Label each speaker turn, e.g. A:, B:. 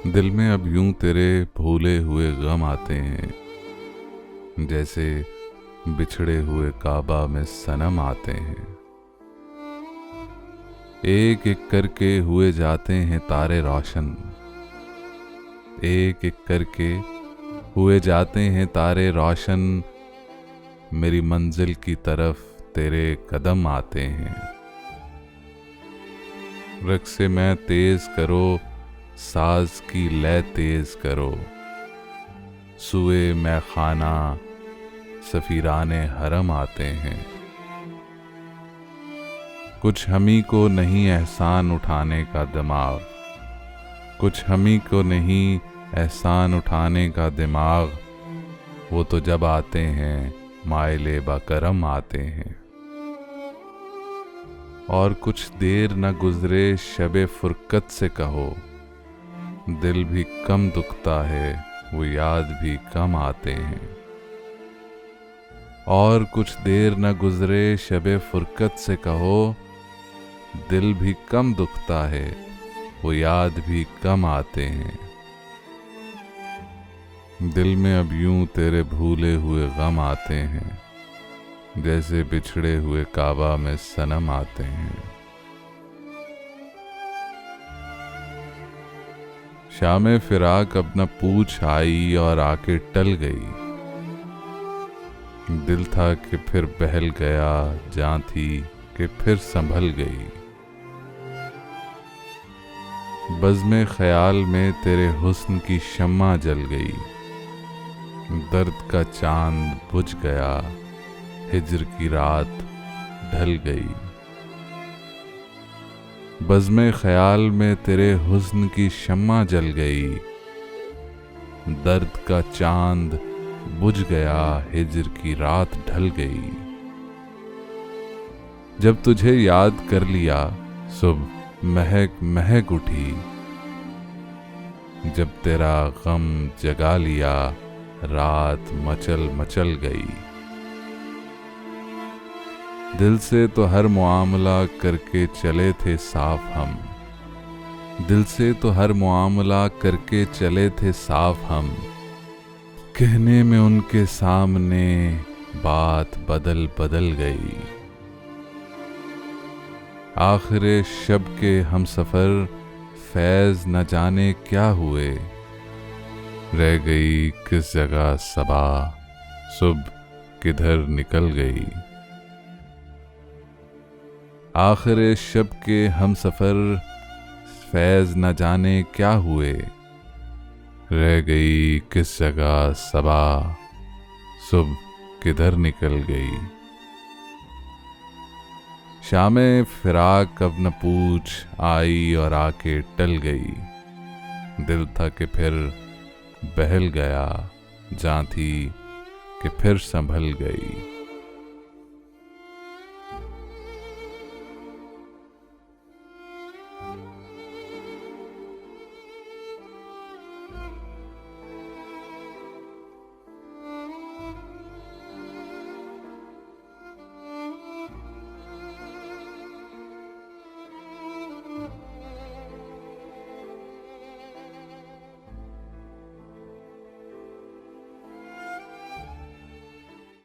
A: दिल में अब यूं तेरे भूले हुए गम आते हैं, जैसे बिछड़े हुए काबा में सनम आते हैं। एक एक करके हुए जाते हैं तारे रोशन, एक एक करके हुए जाते हैं तारे रोशन। मेरी मंजिल की तरफ तेरे कदम आते हैं। रक़्स मैं तेज करो, साज की लय तेज करो। सुए मैं खाना सफीराने हरम आते हैं। कुछ हमी को नहीं एहसान उठाने का दिमाग, कुछ हमी को नहीं एहसान उठाने का दिमाग। वो तो जब आते हैं माइले बकरम आते हैं। और कुछ देर न गुजरे शबे फुरकत से कहो, दिल भी कम दुखता है वो याद भी कम आते हैं। और कुछ देर न गुजरे शबे फुरकत से कहो, दिल भी कम दुखता है वो याद भी कम आते हैं। दिल में अब यूं तेरे भूले हुए गम आते हैं, जैसे बिछड़े हुए काबा में सनम आते हैं। शामे फिराक अपना पूछ आई और आके टल गई। दिल था कि फिर बहल गया, जान थी कि फिर संभल गई। बज़्मे ख्याल में तेरे हुस्न की शम्मा जल गई। दर्द का चांद बुझ गया, हिज्र की रात ढल गई। बज़्मे ख्याल में तेरे हुस्न की शम्मा जल गई। दर्द का चांद बुझ गया, हिज्र की रात ढल गई। जब तुझे याद कर लिया सुबह महक महक उठी। जब तेरा गम जगा लिया रात मचल मचल गई। दिल से तो हर मुआमला करके चले थे साफ हम, दिल से तो हर मुआमला करके चले थे साफ हम। कहने में उनके सामने बात बदल बदल गई। आखिरे शब के हम सफर फैज न जाने क्या हुए। रह गई किस जगह सबा, सुबह किधर निकल गई। आखिरे शब के हम सफर फैज न जाने क्या हुए। रह गई किस जगह सबा, सुबह किधर निकल गई। शामे फिराक अब न पूछ आई और आके टल गई। दिल था कि फिर बहल गया, जान थी कि फिर संभल गई।